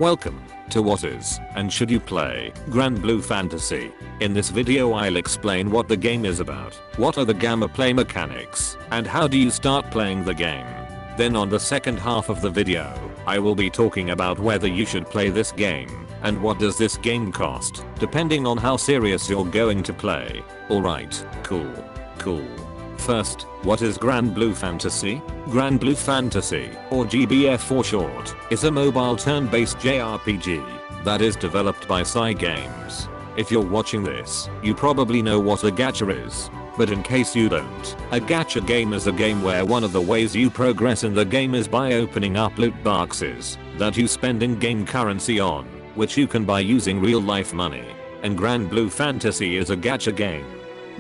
Welcome to What Is and Should You Play Granblue Fantasy. In this video I'll explain what the game is about, what are the gameplay mechanics, and how do you start playing the game. Then on the second half of the video, I will be talking about whether you should play this game, and what does this game cost, depending on how serious you're going to play. Alright, cool. First, what is Granblue Fantasy? Granblue Fantasy, or GBF for short, is a mobile turn-based JRPG that is developed by Games. If you're watching this, you probably know what a gacha is. But in case you don't, a gacha game is a game where one of the ways you progress in the game is by opening up loot boxes that you spend in-game currency on, which you can buy using real-life money. And Granblue Fantasy is a gacha game.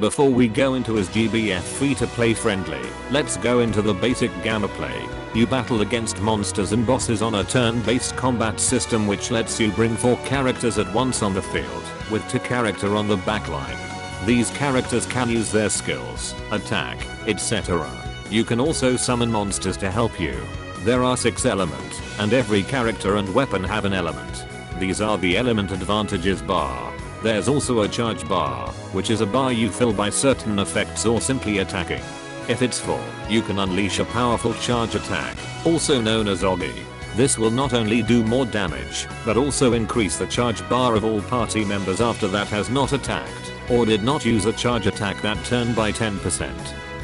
Before we go into his GBF free-to-play friendly, let's go into the basic gameplay. You battle against monsters and bosses on a turn-based combat system which lets you bring 4 characters at once on the field, with 2 characters on the backline. These characters can use their skills, attack, etc. You can also summon monsters to help you. There are 6 elements, and every character and weapon have an element. These are the element advantages bar. There's also a charge bar, which is a bar you fill by certain effects or simply attacking. If it's full, you can unleash a powerful charge attack, also known as Oggy. This will not only do more damage, but also increase the charge bar of all party members after that has not attacked, or did not use a charge attack that turn by 10%.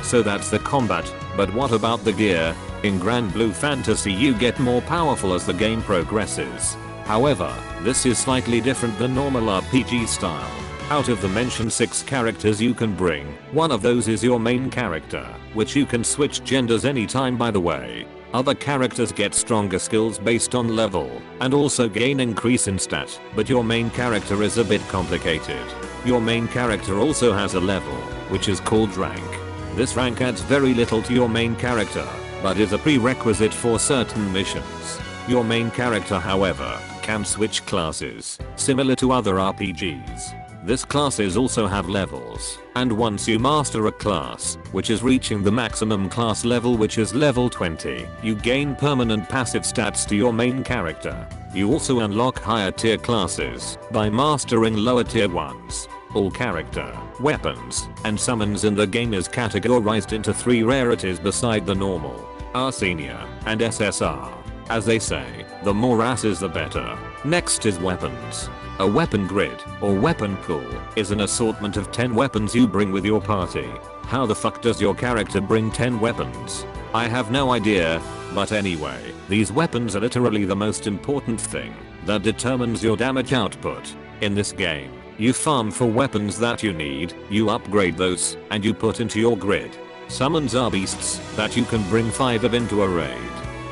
So that's the combat, but what about the gear? In Granblue Fantasy you get more powerful as the game progresses. However, this is slightly different than normal RPG style. Out of the mentioned 6 characters you can bring, one of those is your main character, which you can switch genders anytime by the way. Other characters get stronger skills based on level, and also gain increase in stat, but your main character is a bit complicated. Your main character also has a level, which is called rank. This rank adds very little to your main character, but is a prerequisite for certain missions. Your main character, however, can switch classes, similar to other RPGs. These classes also have levels, and once you master a class, which is reaching the maximum class level which is level 20, you gain permanent passive stats to your main character. You also unlock higher tier classes by mastering lower tier ones. All character, weapons, and summons in the game is categorized into 3 rarities beside the normal, R Senior, and SSR. As they say, the more asses the better. Next is weapons. A weapon grid, or weapon pool, is an assortment of 10 weapons you bring with your party. How the fuck does your character bring 10 weapons? I have no idea, but anyway, these weapons are literally the most important thing that determines your damage output. In this game, you farm for weapons that you need, you upgrade those, and you put into your grid. Summons are beasts that you can bring 5 of into a raid.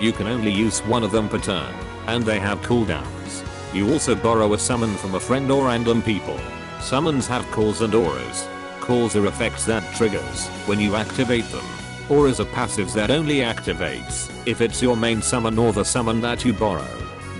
You can only use 1 of them per turn, and they have cooldowns. You also borrow a summon from a friend or random people. Summons have calls and auras. Calls are effects that triggers when you activate them. Auras are passives that only activates if it's your main summon or the summon that you borrow.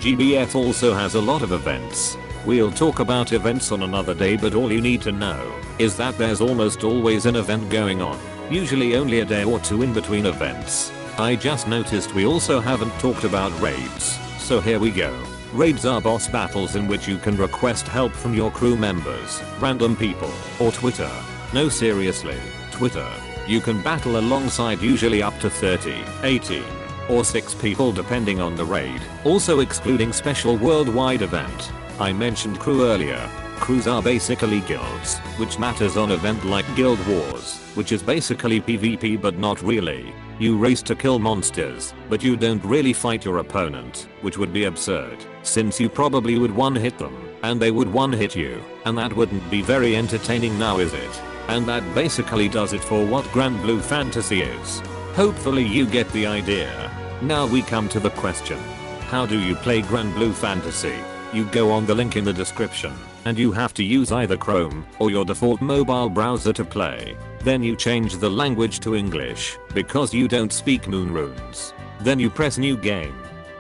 GBF also has a lot of events. We'll talk about events on another day, but all you need to know is that there's almost always an event going on, usually only a day or 2 in between events. I just noticed we also haven't talked about raids, so here we go. Raids are boss battles in which you can request help from your crew members, random people, or Twitter. No, seriously, Twitter. You can battle alongside usually up to 30, 18, or 6 people depending on the raid, also excluding special worldwide event. I mentioned crew earlier. Crews are basically guilds, which matters on event like Guild Wars, which is basically PvP but not really. You race to kill monsters, but you don't really fight your opponent, which would be absurd, since you probably would one-hit them, and they would one-hit you, and that wouldn't be very entertaining now, is it? And that basically does it for what Granblue Fantasy is. Hopefully you get the idea. Now we come to the question. How do you play Granblue Fantasy? You go on the link in the description, and you have to use either Chrome or your default mobile browser to play. Then you change the language to English, because you don't speak moon runes. Then you press new game.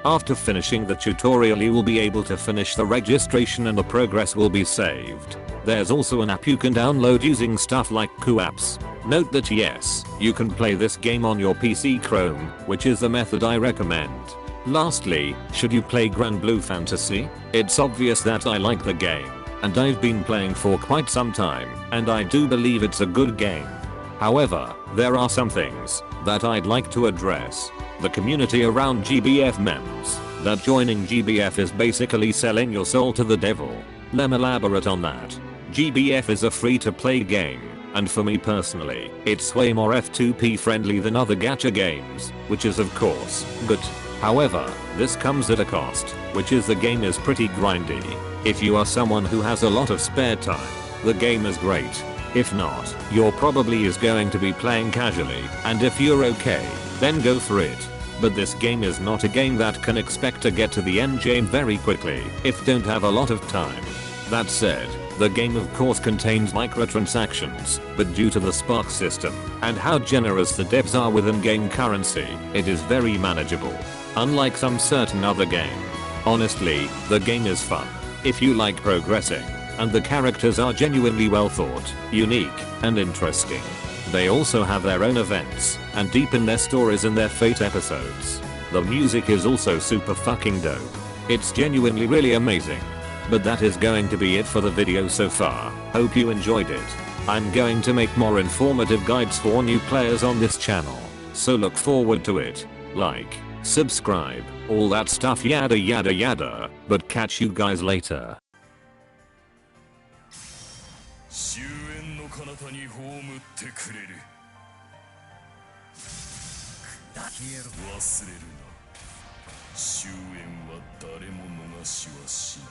After finishing the tutorial you will be able to finish the registration and the progress will be saved. There's also an app you can download using stuff like QApps. Note that yes, you can play this game on your PC Chrome, which is the method I recommend. Lastly, should you play Granblue Fantasy? It's obvious that I like the game, and I've been playing for quite some time, and I do believe it's a good game. However, there are some things that I'd like to address. The community around GBF memes. That joining GBF is basically selling your soul to the devil. Let me elaborate on that. GBF is a free-to-play game, and for me personally, it's way more F2P friendly than other gacha games, which is of course good. However, this comes at a cost, which is the game is pretty grindy. If you are someone who has a lot of spare time, the game is great. If not, you're probably is going to be playing casually, and if you're okay, then go for it. But this game is not a game that can expect to get to the end game very quickly if don't have a lot of time. That said, the game of course contains microtransactions, but due to the Spark system and how generous the devs are with in-game currency, it is very manageable. Unlike some certain other game. Honestly, the game is fun if you like progressing, and the characters are genuinely well thought, unique, and interesting. They also have their own events, and deepen their stories in their Fate episodes. The music is also super fucking dope. It's genuinely really amazing. But that is going to be it for the video so far. Hope you enjoyed it. I'm going to make more informative guides for new players on this channel, so look forward to it. Like, subscribe, all that stuff yada yada yada, but catch you guys later. 終焉の彼方に葬ってくれる。忘れるな。終焉は誰も逃しはしない。